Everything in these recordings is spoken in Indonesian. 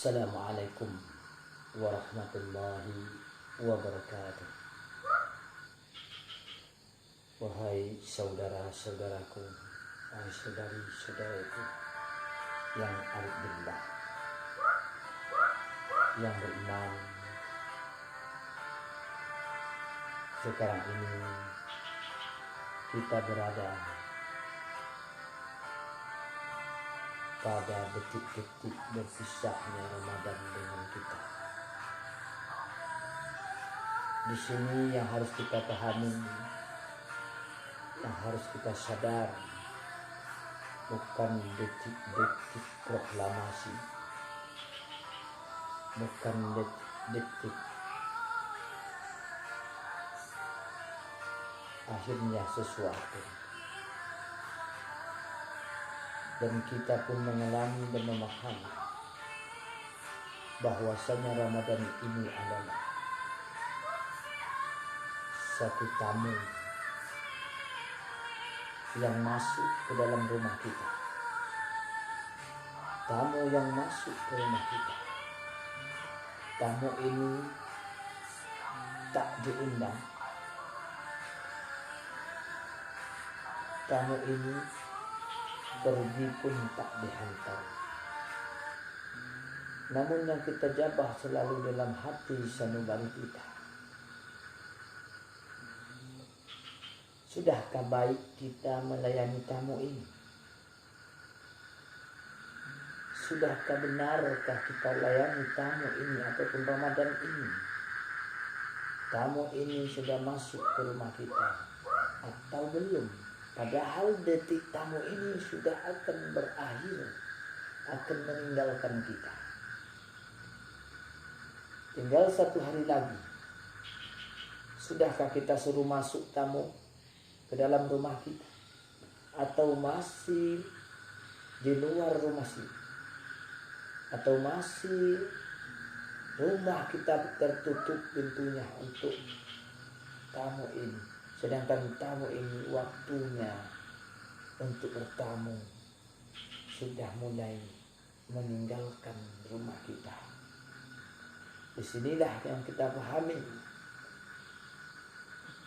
Assalamualaikum warahmatullahi wabarakatuh. Wahai saudara-saudaraku, wahai saudari-saudariku yang arif billah, yang beriman. Sekarang ini kita berada pada detik-detik berpisahnya Ramadan dengan kita. Di sini yang harus kita pahami, yang harus kita sadar, bukan detik-detik proklamasi, bukan detik-detik akhirnya sesuatu. Dan kita pun mengalami dan memahami bahwasanya Ramadan ini adalah satu tamu yang masuk ke dalam rumah kita. Tamu yang masuk ke rumah kita. Tamu ini tak diundang. Tamu ini pergi pun tak dihantar. Namun yang kita jabah selalu dalam hati sanubari kita. Sudahkah baik kita melayani tamu ini? Sudahkah benarkah kita layani tamu ini ataupun Ramadan ini? Tamu ini sudah masuk ke rumah kita atau belum? Padahal detik tamu ini sudah akan berakhir, akan meninggalkan kita. Tinggal 1 hari lagi. Sudahkah kita suruh masuk tamu ke dalam rumah kita? Atau masih di luar rumah sini? Atau masih rumah kita tertutup pintunya untuk tamu ini? Sedangkan tamu ini waktunya untuk bertamu sudah mulai meninggalkan rumah kita. Disinilah yang kita pahami.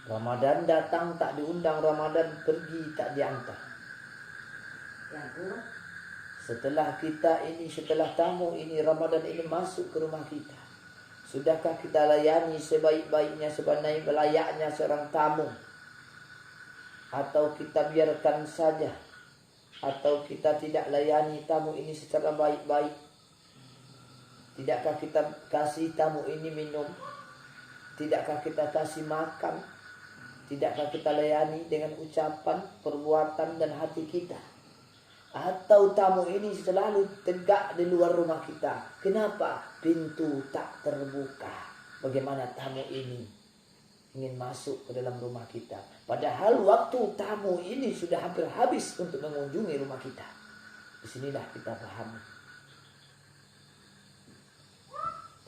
Ramadan datang tak diundang, Ramadan pergi tak diantar. Setelah tamu ini, Ramadan ini masuk ke rumah kita. Sudahkah kita layani sebaik-baiknya, sebanyak-layaknya seorang tamu? Atau kita biarkan saja? Atau kita tidak layani tamu ini secara baik-baik? Tidakkah kita kasih tamu ini minum? Tidakkah kita kasih makan? Tidakkah kita layani dengan ucapan, perbuatan, dan hati kita? Atau tamu ini selalu tegak di luar rumah kita? Kenapa? Pintu tak terbuka. Bagaimana tamu ini ingin masuk ke dalam rumah kita? Padahal waktu tamu ini sudah hampir habis untuk mengunjungi rumah kita. Disinilah kita pahami.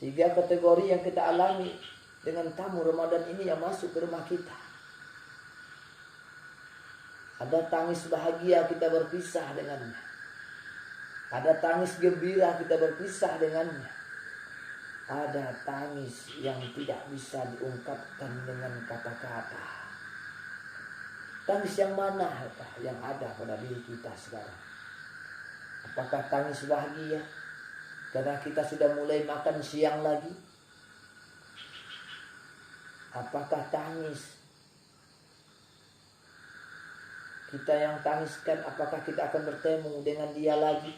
3 kategori yang kita alami dengan tamu Ramadan ini yang masuk ke rumah kita. Ada tangis bahagia kita berpisah dengannya. Ada tangis gembira kita berpisah dengannya. Ada tangis yang tidak bisa diungkapkan dengan kata-kata. Tangis yang mana yang ada pada diri kita sekarang? Apakah tangis bahagia karena kita sudah mulai makan siang lagi? Apakah tangis kita yang tangiskan, apakah kita akan bertemu dengan dia lagi?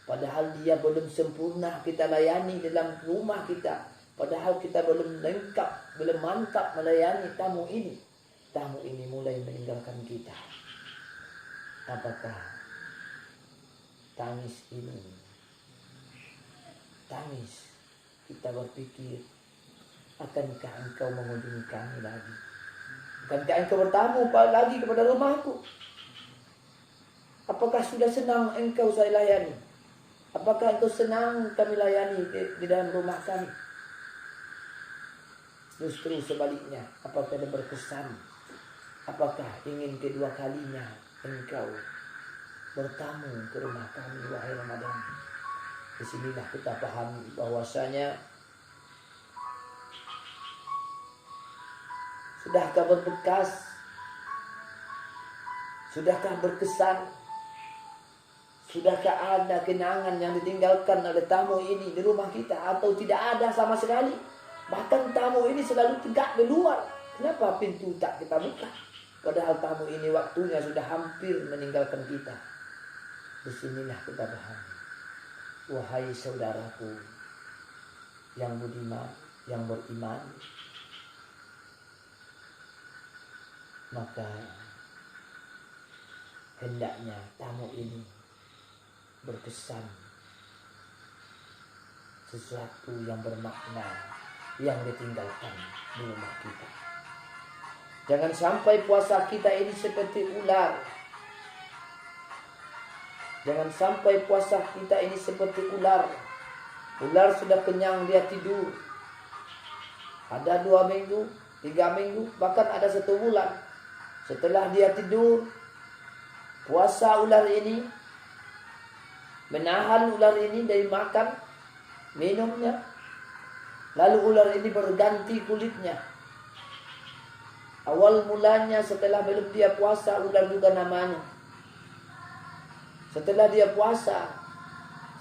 Padahal dia belum sempurna kita layani dalam rumah kita. Padahal kita belum lengkap, belum mantap melayani tamu ini. Tamu ini mulai meninggalkan kita. Apakah tangis ini? Tangis kita berpikir, akankah engkau mengunjungi kami lagi? Akankah engkau bertamu lagi kepada rumahku? Apakah sudah senang engkau saya layani? Apakah engkau senang kami layani di dalam rumah kami? Justru sebaliknya, apakah ada berkesan? Apakah ingin kedua kalinya engkau bertamu ke rumah kami, wahai Ramadan? Disinilah kita pahami bahwasanya sudahkah berbekas, sudahkah berkesan, sudahkah ada kenangan yang ditinggalkan oleh tamu ini di rumah kita, atau tidak ada sama sekali. Bahkan tamu ini selalu tegak di luar. Kenapa pintu tak kita buka? Padahal tamu ini waktunya sudah hampir meninggalkan kita. Disinilah kita pahami. Wahai saudaraku yang budiman, yang beriman, maka hendaknya tamu ini berkesan sesuatu yang bermakna yang ditinggalkan di rumah kita. Jangan sampai puasa kita ini seperti ular. Jangan sampai puasa kita ini seperti ular. Ular sudah kenyang, dia tidur. Ada 2 minggu, 3 minggu, bahkan ada 1 bulan. Setelah dia tidur, puasa ular ini, menahan ular ini dari makan, minumnya. Lalu ular ini berganti kulitnya. Awal mulanya setelah belum dia puasa, ular juga namanya. Setelah dia puasa,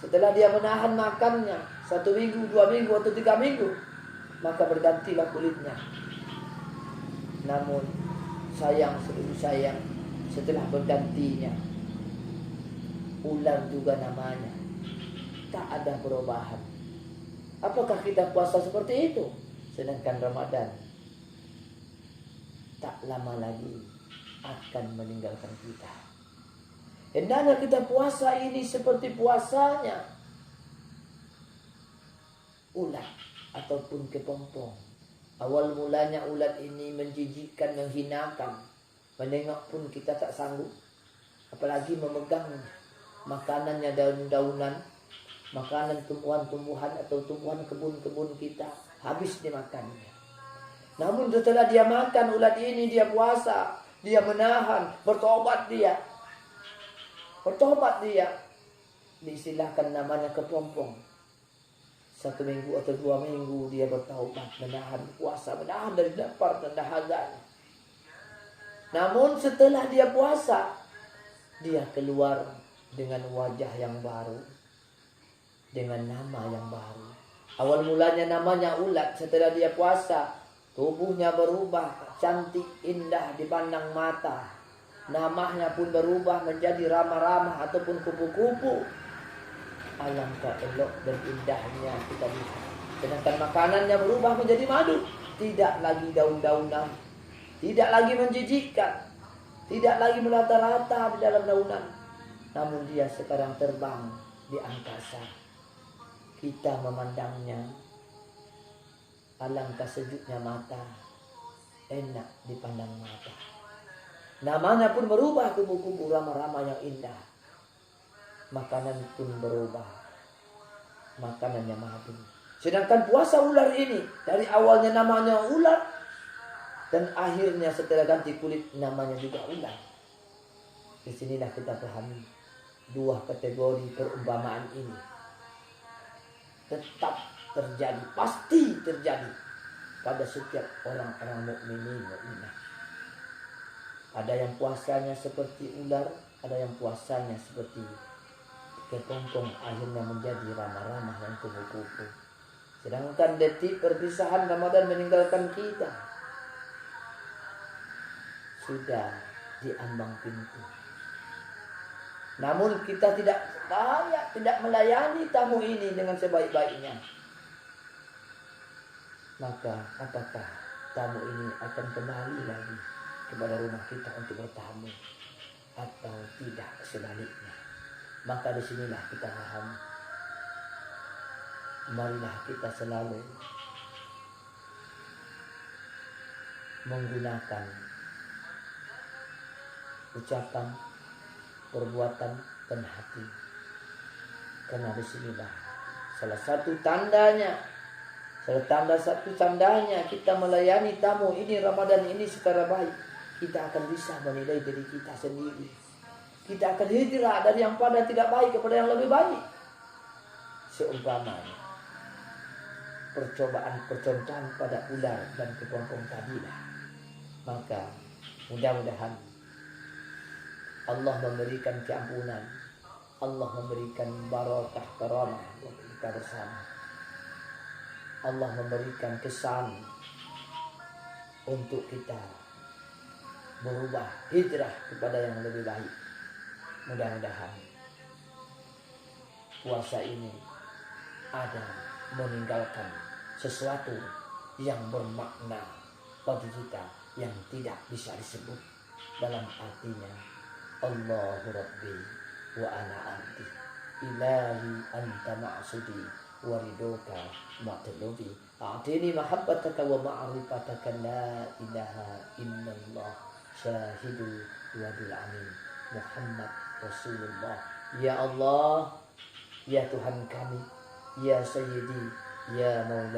setelah dia menahan makannya 1 minggu, 2 minggu, atau 3 minggu, maka bergantilah kulitnya. Namun sayang, setelah bergantinya, ular juga namanya. Tak ada perubahan. Apakah kita puasa seperti itu? Sedangkan Ramadan tak lama lagi akan meninggalkan kita. Hendaknya kita puasa ini seperti puasanya ulat ataupun kepompong. Awal mulanya ulat ini menjijikkan, menghinakan. Menengok pun kita tak sanggup. Apalagi memegangnya. Makanannya daun-daunan, makanan tumbuhan-tumbuhan atau tumbuhan kebun-kebun kita, habis dimakannya. Namun setelah dia makan ulat ini, dia puasa, dia menahan, bertobat dia. Bertobat dia, diistilahkan namanya kepompong. 1 minggu atau 2 minggu dia bertaubat, menahan puasa, menahan dari lapar dan dahaganya. Namun setelah dia puasa, dia keluar dengan wajah yang baru, dengan nama yang baru. Awal mulanya namanya ulat, setelah dia puasa, tubuhnya berubah, cantik, indah dipandang mata. Namanya pun berubah menjadi ramah-ramah ataupun kupu-kupu. Alangkah elok dan indahnya kita lihat. Sedangkan makanannya berubah menjadi madu. Tidak lagi daun-daunan, tidak lagi menjijikkan, tidak lagi merata-rata di dalam daunan. Namun dia sekarang terbang di angkasa. Kita memandangnya, alangkah sejuknya mata, enak dipandang mata. Namanya pun berubah, kubu-kubu ramah-ramah yang indah. Makanan pun berubah, makanannya madu. Sedangkan puasa ular ini, dari awalnya namanya ular, dan akhirnya setelah ganti kulit namanya juga ular. Disinilah kita pahami 2 kategori perumpamaan ini tetap terjadi, pasti terjadi pada setiap orang-orang mukminin, mukminah. Ada yang puasanya seperti ular, ada yang puasanya seperti kepompong, akhirnya menjadi ramah-ramah dan kupu-kupu. Sedangkan detik perpisahan Ramadan meninggalkan kita, sudah di ambang pintu. Namun kita tidak layak, tidak melayani tamu ini dengan sebaik-baiknya. Maka apakah tamu ini akan kembali lagi kepada rumah kita untuk bertamu, atau tidak sebaliknya? Maka disinilah kita paham. Marilah kita selalu menggunakan ucapan, perbuatan, dan hati. Karena disinilah salah satu tandanya, kita melayani tamu ini Ramadan ini secara baik. Kita akan bisa menilai diri kita sendiri. Kita akan hijrah dari yang pada tidak baik kepada yang lebih baik. seumpamanya percobaan pada ular dan kepompong tadilah. Maka mudah-mudahan Allah memberikan keampunan, Allah memberikan barakah karamah buat kita bersama. Allah memberikan kesan untuk kita berubah hijrah kepada yang lebih baik. Mudah-mudahan puasa ini ada meninggalkan sesuatu yang bermakna bagi kita yang tidak bisa disebut dalam artinya Allahu Rabbi wa ana anti ilahi anta ma'sudi wa ridoka matlubi a'tini mahabbataka wa ma'rifataka la ilaha illallah syahidul wadul amin Muhammad Rasulullah. Ya Allah, ya Tuhan kami, ya Sayyidi, ya Maula.